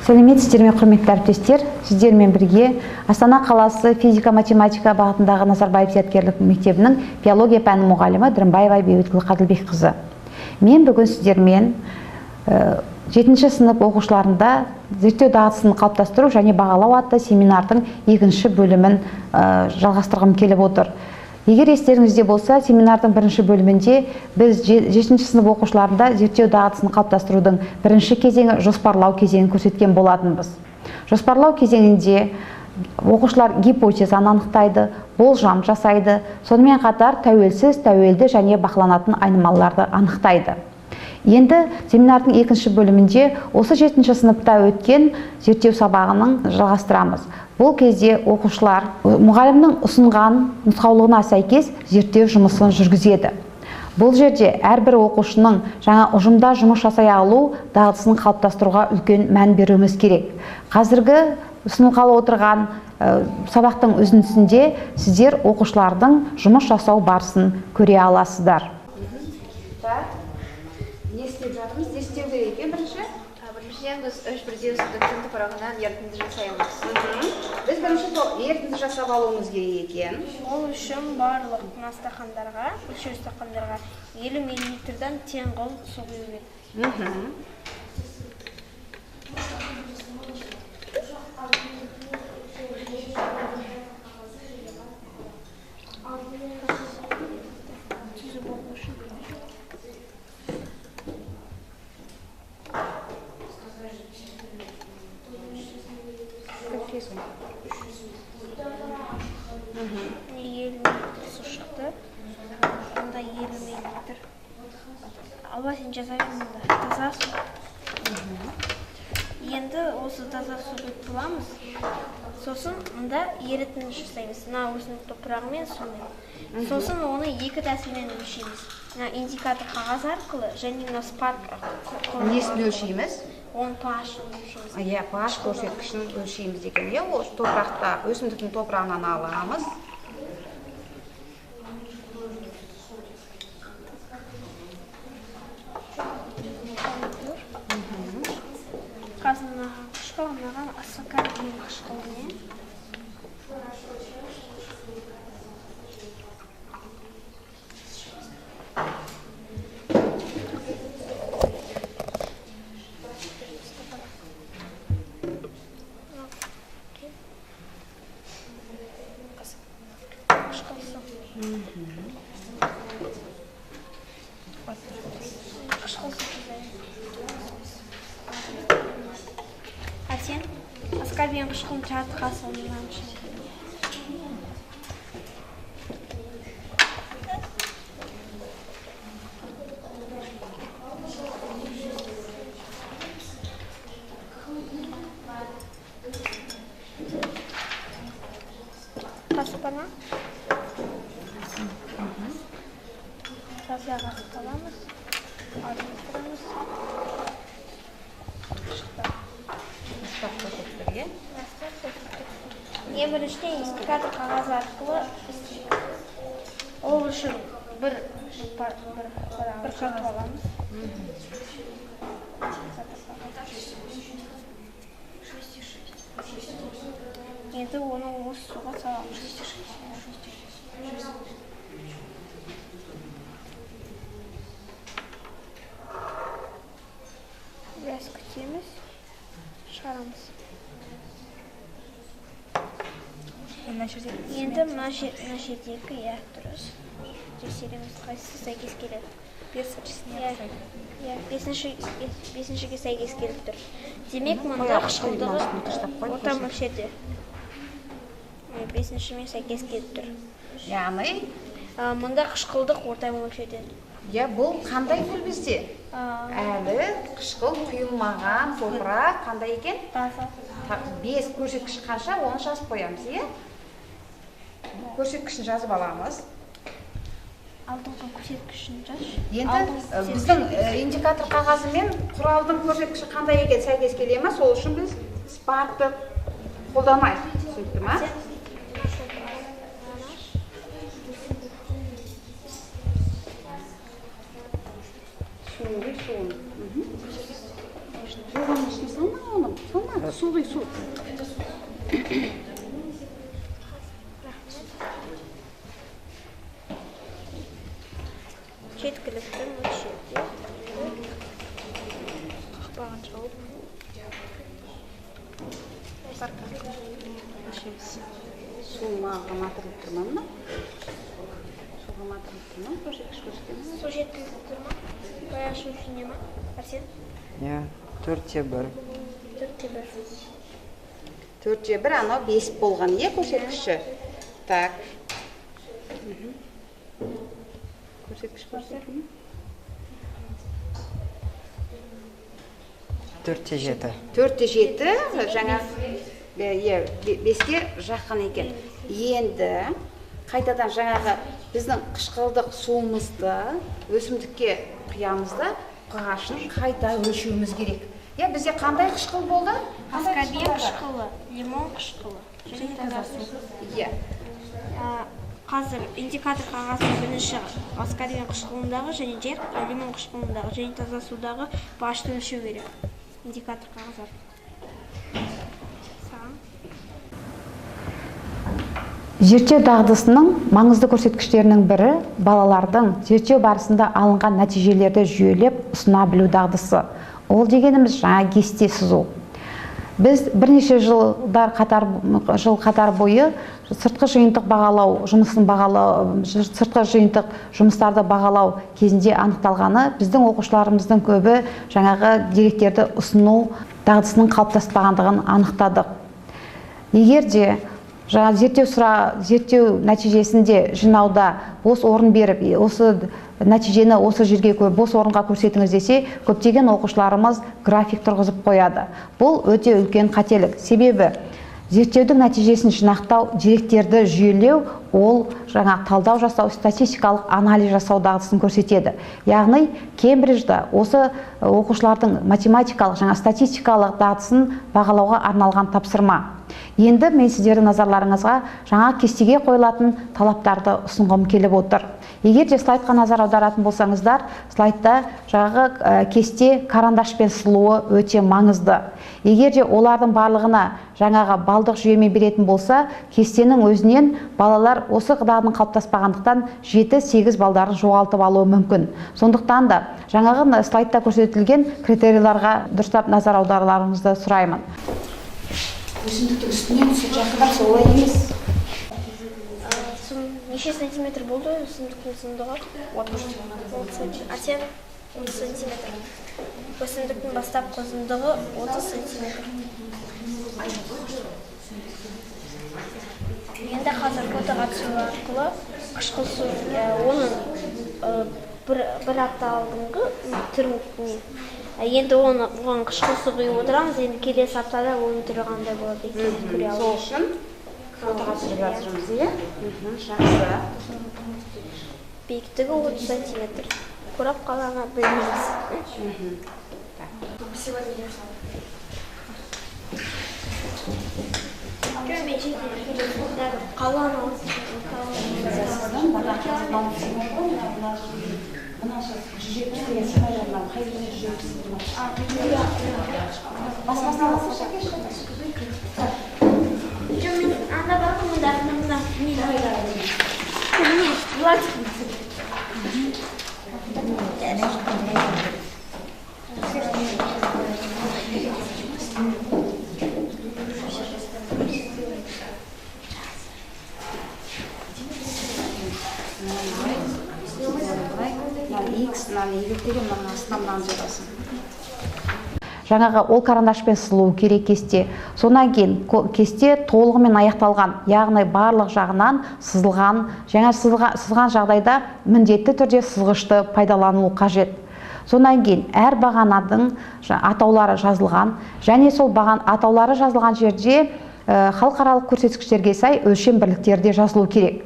Сәлеметсіздер ме, құрметті әріптестер? Сіздермен бірге Астана қаласы физика-математика бағытындағы Назарбаев зияткерлік мектебінің биология пәні мұғалімі Дырымбаева Бейбіткүл Қадылбекқызы. Мен бүгін сіздермен 7-ші сынып оқушыларында зерттеу дағдысын қалыптастыру және бағалау атты семинардың 2-ші бөлімін жалғастырғым келіп отыр. Егер естеріңізде болса, семинардың 1-ші бөлімінде біз 7-ші сынып оқушыларында зерттеу дағдысын қалыптастырудың 1-ші кезеңі жоспарлау кезеңін көрсеткен болатынбыз. Жоспарлау кезеңінде оқушылар гипотезаны анықтайды, болжам жасайды, сонымен қатар тәуелсіз, тәуелді және бақыланатын айнымалыларды анықтайды. Енді семинардың 2-ші бөлімінде осы 7-ші сыныпта өткен зерттеу сабағының жалғастырамыз. Бұл кезде оқушылар мұғалімнің ұсынған нұсқаулығына сәйкес зерттеу жұмысын жүргізеді. Бұл жерде әрбір оқушының жаңа ұжымда жұмыс жасай алу дағдысын қалыптастыруға үлкен мән беруіміз керек. Қазіргі ұсынылғалы отырған сабақтың үзіндісінде сіздер оқушылардың жұмыс жасау барысын көре аласыздар. Не істеп жатырмыз? Не істеу керек екен бірінші? Біріншіден біз 3 бірдей үздіктің топырағынан ерітінді жасаймыз. Біз бірінші ерітінді жасап алуымыз керек екен. Ол үшін барлық стақандарға, өлшеу стақандарға 50 мл-дан тең қол су құю керек. Су шықты. Онда 50 мл. Алба сен жазайын мұнда. Таза су. Енді осы таза су құйып боламыз. Сосын мұнда ерітінді жасаймыз. Мына өзінің топырағы мен сумен. Сосын оны 2 тәсілмен өлшейміз. Индикатор қағаз арқылы және мына спарк арқылы. Несін өлшейміз? Оның pH-ын өлшейміз. pH көрсеткішін өлшейміз екен. Осы топырақта өсімдіктің топырағынан аламыз. Қазына қышқылынаған асакарбин қышқылыне. Сен аскарбин қышқылын жарты қасылынан қасып ана таза қасып аламыз, араластырамыз. Ең біріншіден индикатор қағаз арқылы ол үшін бір қартып аламыз. Енді оны осы суға саламыз. Біраз күтеміз, шығарамыз. Енді мына жердегі дұрыс. Тексереміз, қайсысы сәйкес келеді. 5-шіге сәйкес келіп тұр. Демек, мұнда қышқылдығы орта мөлшерде. 5-шімен сәйкес келіп тұр. Яғни? Мұнда қышқылдық орта мөлшерде. Бұл қандай гүл бізде? Әлі қышқыл құйылмаған топырақ қандай екен? Таза. 5 көрсеткіш қанша, оны жазып қоямыз, е? Көрсеткішін жазып аламыз. Алдыңғы көрсеткішін жаз. Енді біздің индикатор қағазы мен құралдың көрсеткіші қандай екен сәйкес келе ме? Сол үшін біз спаркты қолданайық. Сөйтті ма? Суын. Жоғын ішіне салма оны, салма. Су құй, су. Жеткілікті мөлшерде бағын жауып Су маған атырылып тұрма мына? Суға атырылып тұрма? Көрсеткіш көрсетемін. Су жеткілікті тұр ма? Баяшы үшін ма? Арсен? Иә, 4-1. 4-1. 4-1, анау 5 болған, е көрсеткіші. Так. Көрсеткіш көрсетемін. 4-7. 4-7, жаңа 5-ке жақын екен. Енді қайтадан жаңағы біздің қышқылдық суымызды өсімдікке құямызда қағашын қайта өлшеуіміз керек. Бізде қандай қышқыл болды? Аскорбин қышқылы, лимон қышқылы, және таза су. Қазір индикатор қағазының бірінші аскорбин қышқылындағы және лимон қышқылындағы және таза судағы pH-ты өлшеу керек. Индикатор қағаздар. Зерттеу дағдысының маңызды көрсеткіштерінің бірі балалардың зерттеу барысында алынған нәтижелерді жүйелеп ұсына білу дағдысы. Ол дегеніміз жаңа кесте сызу. Біз бірнеше жыл қатар бойы сыртқы жиынтық жұмыстарды бағалау кезінде анықталғаны біздің оқушыларымыздың көбі жаңағы деректерді ұсыну дағдысының қалыптаспағандығын анықтадық. Егер де зерттеу нәтижесінде жинауда бос орын беріп, осы нәтижені осы жерге бос орынға көрсетіңіз десе, көптеген оқушыларымыз график тұрғызып қояды. Бұл өте үлкен қателік. Себебі зерттеудің нәтижесін жинақтау, деректерді жүйелеу, ол жаңа талдау жасау, статистикалық анализ жасау дағдысын көрсетеді. Яғни Кембриджда осы оқушылардың математикалық жаңа статистикалық дағдысын бағалауға арналған тапсырма. Енді мен сіздердің назарларыңызға жаңа кестеге қойылатын талаптарды ұсынғым келіп отыр. Егер де слайдқа назар аударатын болсаңыздар, слайдта жаңағы кесте карандашпен сызылуы өте маңызды. Егер де олардың барлығына жаңағы балдық жүйемен беретін болса, кестенің өзінен балалар осы дағдының қалыптаспағандықтан 7-8 балдарын жоғалтып алуы мүмкін. Сондықтан да жаңағы слайдта көрсетілген критерийларға дұрыстап назар аударуларыңызды сұраймын. Өсімдіктің үстінен түсіп жақындап солай емес. Неше сантиметр болды өсімдіктің ұзындығы? 30 сантиметр. 30 сантиметр. Өсімдіктің бастапқы ұзындығы 30 сантиметр. Енді қазір фотоға түсу арқылы қышқыл су, оның бір апта алдыңғы түрін, енді оған қышқыл су құйып отырамыз, енді келесі аптада оның түрі қандай болады екенін көре аламыз. Сол үшін фотоға түсіріп жатырмыз, иә? Жақсы. Биіктігі 30 сантиметр. Құрап қаланы білмейміз. Қаланы анда бар ғой мында мен ойладым. Міне, бұлар. Жаңағы ол карандашпен сызылуы керек кесте. Сонан кейін кесте толығымен аяқталған, яғни барлық жағынан сызылған, жаңа сызған жағдайда міндетті түрде сызғышты пайдалану қажет. Сонан кейін әр бағананың атаулары жазылған, және сол атаулары жазылған жерде халықаралық көрсеткіштерге сай өлшем бірліктері де жазылу керек.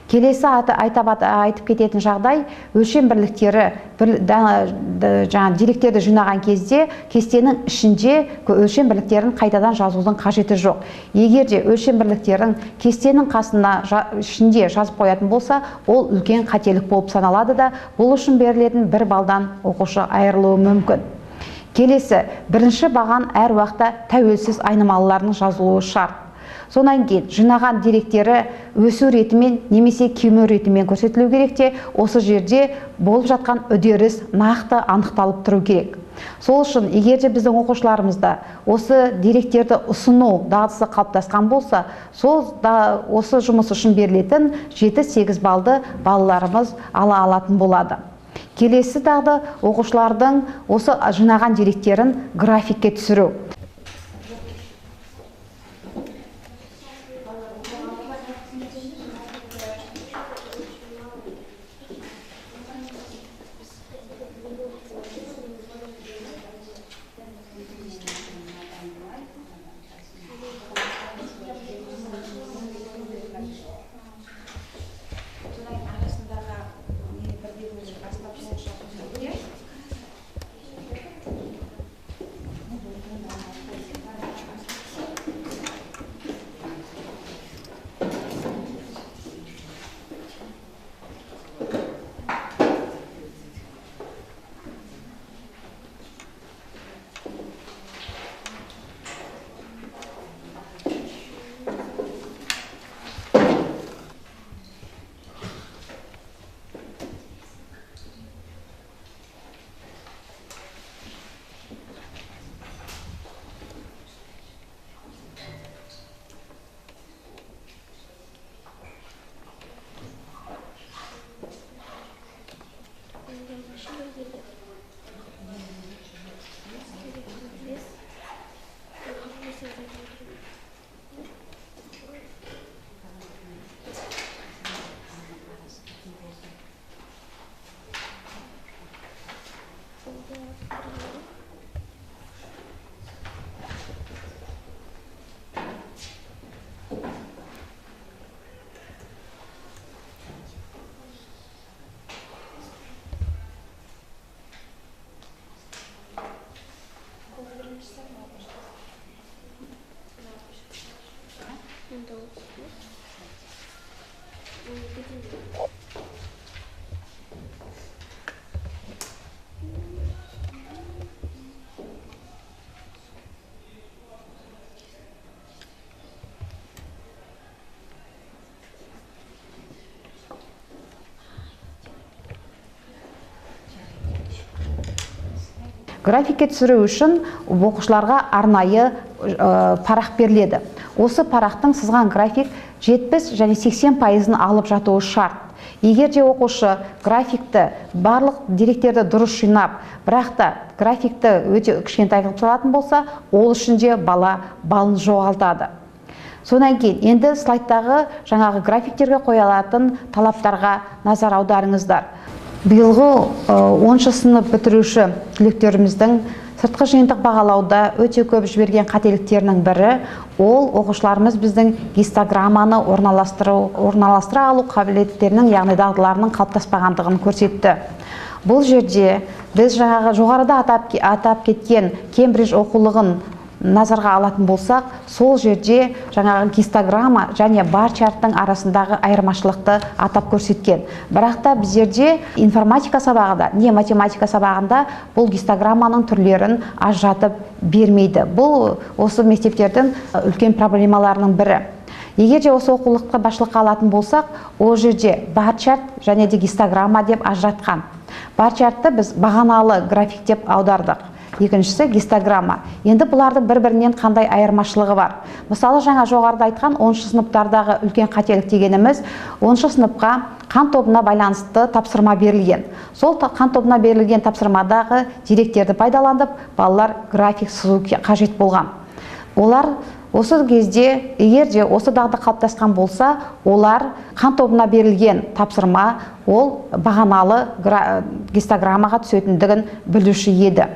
Келесі айтып кететін жағдай, өлшем бірліктері деректерді жинаған кезде кестенің ішінде өлшем бірліктерін қайтадан жазудың қажеті жоқ. Егер де өлшем бірліктерін кестенің қасына ішінде жазып қоятын болса, ол үлкен қателік болып саналады да, бұл үшін берілетін 1 балдан оқушы айырылуы мүмкін. Келесі, бірінші баған әр уақытта тәуелсіз айнымалылардың жазылуы шарт. Сонан кейін жинаған деректері өсу ретімен немесе кему ретімен көрсетілу керек те, осы жерде болып жатқан үдеріс нақты анықталып тұру керек. Сол үшін, егер де біздің оқушыларымызда осы деректерді ұсыну дағдысы қалыптасқан болса, осы жұмыс үшін берілетін 7-8 балды балаларымыз ала алатын болады. Келесі дағды оқушылардың осы жинаған деректерін графикке түсіру. Графикке түсіру үшін оқушыларға арнайы парақ беріледі. Осы парақтың сызған график 70 және 80% алып жатуы шарт. Егер де оқушы графикті барлық деректерді дұрыс жинап, бірақ та графикті өте кішкентай қылып салатын болса, ол үшін де бала балын жоғалтады. Сонан кейін енді слайдтағы жаңағы графиктерге қойылатын талаптарға назар аударыңыздар. Биылғы 10 сынып бітіруші түлектеріміздің сыртқы жиынтық бағалауда өте көп жіберген қателіктерінің бірі, ол оқушыларымыз біздің гистограмманы орналастыра алу қабілеттерінің, яғни дағдыларының қалыптаспағандығын көрсетті. Бұл жерде біз жаңағы жоғарыда атап кеткен Кембридж оқулығын назарға алатын болсақ, сол жерде жаңағы гистограмма және бар чарттың арасындағы айырмашылықты атап көрсеткен. Бірақ та біздерде информатика сабағында, не математика сабағында бұл гистограмманың түрлерін ажыратып бермейді. Бұл осы мектептердің үлкен проблемаларының бірі. Егер де осы оқулықты басшылыққа алатын болсақ, ол жерде бар чарт және де гистограмма деп ажыратқан. Бар чартты біз бағаналы график деп аудардық. Екіншісі гистограмма. Енді бұлардың бір-бірінен қандай айырмашылығы бар? Мысалы, жаңа жоғарыда айтқан 10 сыныптардағы үлкен қателік дегеніміз, 10 сыныпқа қан тобына байланысты тапсырма берілген. Сол қан тобына берілген тапсырмадағы деректерді пайдаланып, балалар график сызу қажет болған. Олар осы кезде, егер де осы дағды қалыптасқан болса, олар қан тобына берілген тапсырма, ол бағаналы гистограммаға түсетіндігін білуші еді.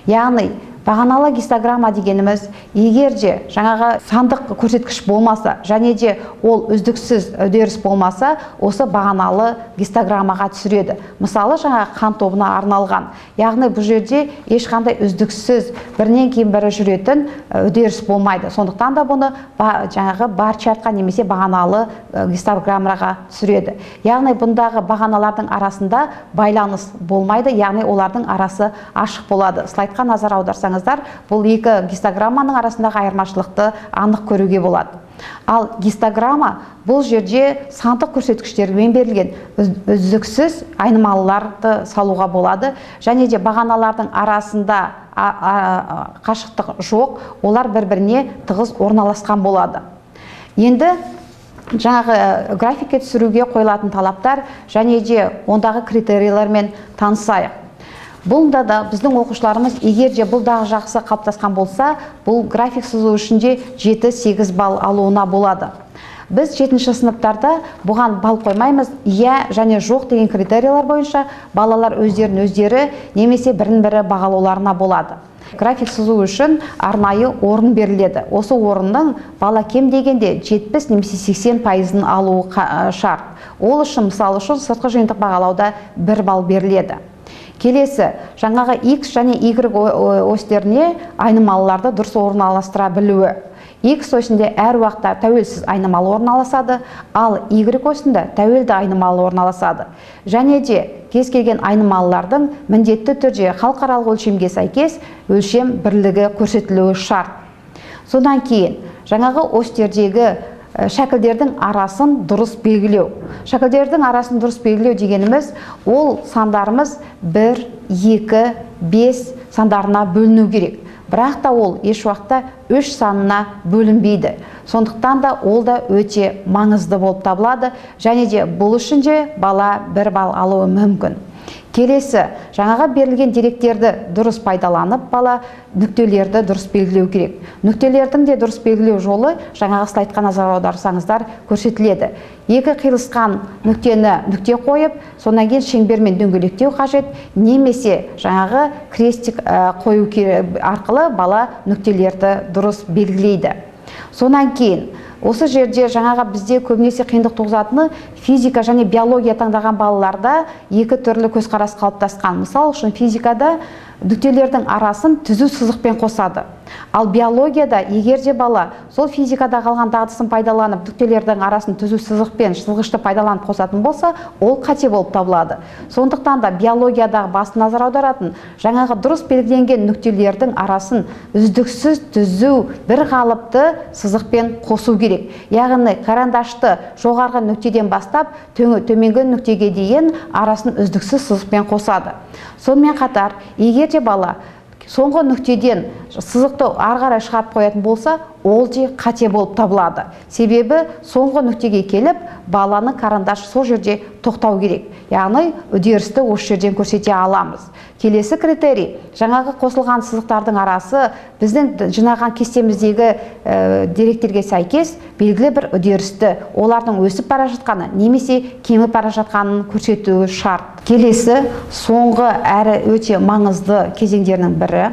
Яғни, Бағаналы гистограмма дегеніміз, егер де жаңағы сандық көрсеткіш болмаса, және де ол үздіксіз үдеріс болмаса, осы бағаналы гистограммаға түсіреді. Мысалы, жаңағы қан тобына арналған. Яғни бұл жерде ешқандай үздіксіз бірінен кейін бірі жүретін үдеріс болмайды. Сондықтан да бұны жаңағы бар чартқа немесе бағаналы гистограммаға түсіреді. Яғни бұндағы бағаналардың арасында байланыс болмайды, яғни олардың арасы ашық болады. Слайдқа назар аударсаңыздар, бұл екі гистограмманың арасындағы айырмашылықты анық көруге болады. Ал гистограмма бұл жерде сандық көрсеткіштермен берілген үздіксіз айнымалыларды салуға болады, және де бағаналардың арасында қашықтық жоқ, олар бір-біріне тығыз орналасқан болады. Енді жаңағы графикке түсіруге қойылатын талаптар және де ондағы критерийлермен танысайық. Бұнда да біздің оқушыларымыз егер де бұлдағы жақсы қалыптасқан болса, бұл график сызу үшін де 7-8 балл алуына болады. Біз 7-ші сыныптарда бұған балл қоймаймыз, иә және жоқ деген критерийлер бойынша балалар өздері немесе бірін-бірі бағалауларына болады. График сызу үшін арнайы орын беріледі. Осы орынның бала кем дегенде 70 немесе 80% алуы шарт. Ол үшін, мысалы үшін, сыртқы жиынтық бағалауда 1 балл беріледі. Келесі, жаңағы X және Y осьтеріне айнымалыларды дұрыс орналастыра білуі. X осінде әр уақытта тәуелсіз айнымалы орналасады, ал Y осында тәуелді айнымалы орналасады. Және де кез келген айнымалылардың міндетті түрде халықаралық өлшемге сәйкес өлшем бірлігі көрсетілуі шарт. Содан кейін жаңағы осьтердегі шәкілдердің арасын дұрыс белгілеу. Шәкілдердің арасын дұрыс белгілеу дегеніміз, ол сандарымыз 1, 2, 5 сандарына бөліну керек. Бірақ та ол еш уақытта 3 санына бөлінбейді. Сондықтан да ол да өте маңызды болып табылады, және де бұл үшін де бала 1 балл алуы мүмкін. Келесі, жаңаға берілген деректерді дұрыс пайдаланып, бала нүктелерді дұрыс белгілеу керек. Нүктелердің де дұрыс белгілеу жолы жаңағы слайдқа назар аударсаңыздар көрсетіледі. Екі қиылысқан нүктені нүкте қойып, сонан кейін шеңбермен дөңгелектеу қажет, немесе жаңағы крестик қою арқылы бала нүктелерді дұрыс белгілейді. Сонан кейін осы жерде жаңаға бізде көбінесе қиындық туғызатыны физика және биология таңдаған балаларда екі түрлі көзқарас қалыптасқан. Мысалы үшін физикада нүктелердің арасын түзу сызықпен қосады. Ал биологияда егер де бала сол физикада қалған дағдысын пайдаланып нүктелердің арасын түзу сызықпен сызғышты пайдаланып қосатын болса, ол қате болып табылады. Сондықтан да биологиядағы басты назар аударатын жаңағы дұрыс белгіленген нүктелердің арасын үздіксіз түзу бір қалыпты сызықпен қосу керек. Яғни карандашты жоғарғы нүктеден бастап төменгі нүктеге дейін арасын үздіксіз сызықпен қосады. Сонымен қатар, егер де бала соңғы нүктеден сызықты ары қарай шығарып қоятын болса, ол де қате болып табылады. Себебі соңғы нүктеге келіп, баланы карандаш сол жерде тоқтау керек. Яғни үдерісті осы жерден көрсете аламыз. Келесі критерий, жаңағы қосылған сызықтардың арасы біздің жинаған кестеміздегі деректерге сәйкес белгілі бір үдерісті, олардың өсіп бара жатқаны немесе кеміп бара жатқанын көрсетуі шарт. Келесі, соңғы әрі өте маңызды кезеңдерінің бірі,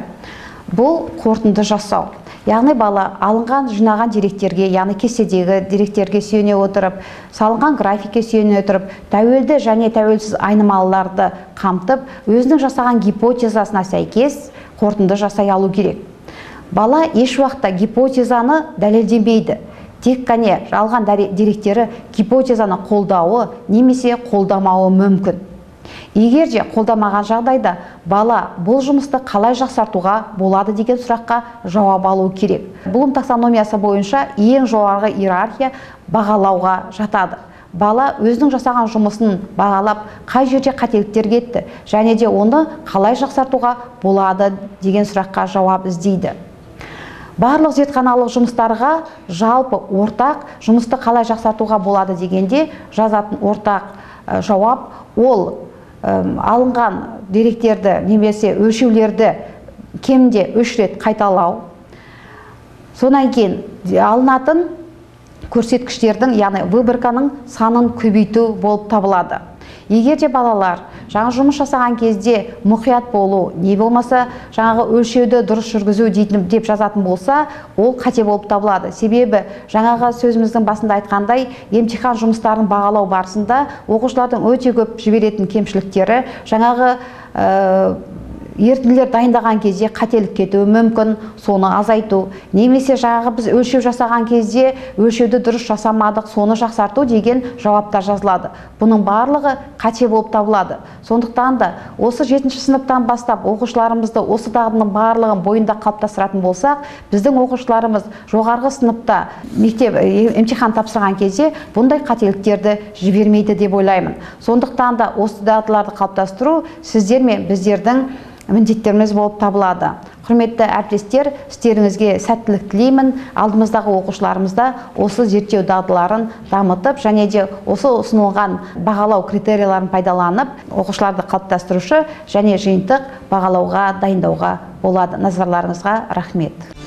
бұл қорытынды жасау. Яғни бала алынған жинаған деректерге, яғни кестедегі деректерге сүйене отырып, салынған графикке сүйене отырып, тәуелді және тәуелсіз айнымалыларды қамтып, өзінің жасаған гипотезасына сәйкес қорытынды жасай алу керек. Бала еш уақытта гипотезаны дәлелдемейді. Тек қана алған деректері гипотезаны қолдауы немесе қолдамауы мүмкін. Егер де қолдамаған жағдайда бала бұл жұмысты қалай жақсартуға болады деген сұраққа жауап алу керек. Блум таксономиясы бойынша ең жоғарғы иерархия бағалауға жатады. Бала өзінің жасаған жұмысын бағалап, қай жерде қателіктер кетті және де оны қалай жақсартуға болады деген сұраққа жауап іздейді. Барлық зертханалық жұмыстарға жалпы ортақ жұмысты қалай жақсартуға болады дегенде жазатын ортақ жауап ол алынған деректерді немесе өлшеулерді кемінде 3 рет қайталау. Сонан кейін алынатын көрсеткіштердің, яғни выборканың санын көбейту болып табылады. Егер де балалар жаңа жұмыс жасаған кезде мұқият болу, не болмаса жаңағы өлшеуді дұрыс жүргізу деп жазатын болса, ол қате болып табылады. Себебі жаңағы сөзіміздің басында айтқандай, емтихан жұмыстарын бағалау барысында оқушылардың өте көп жіберетін кемшіліктері жаңағы ерітінділер дайындаған кезде қателік кетуі мүмкін, соны азайту, немесе жаңағы біз өлшеу жасаған кезде өлшеуді дұрыс жасамадық, соны жақсарту деген жауаптар жазылады. Бұның барлығы қате болып табылады. Сондықтан да осы 7-ші сыныптан бастап оқушыларымызды осы дағдының барлығын бойында қалыптастыратын болсақ, біздің оқушыларымыз жоғарғы сыныпта мектеп емтихан тапсырған кезде бұндай қателіктерді жібермейді деп ойлаймын. Сондықтан да осы дағдыларды қалыптастыру сіздер мен біздердің міндеттеріміз болып табылады. Құрметті әріптестер, істеріңізге сәттілік тілеймін. Алдымыздағы оқушыларымызда осы зерттеу дағдыларын дамытып, және де осы ұсынылған бағалау критерияларын пайдаланып, оқушыларды қалыптастырушы және жиынтық бағалауға дайындауға болады. Назарларыңызға рахмет.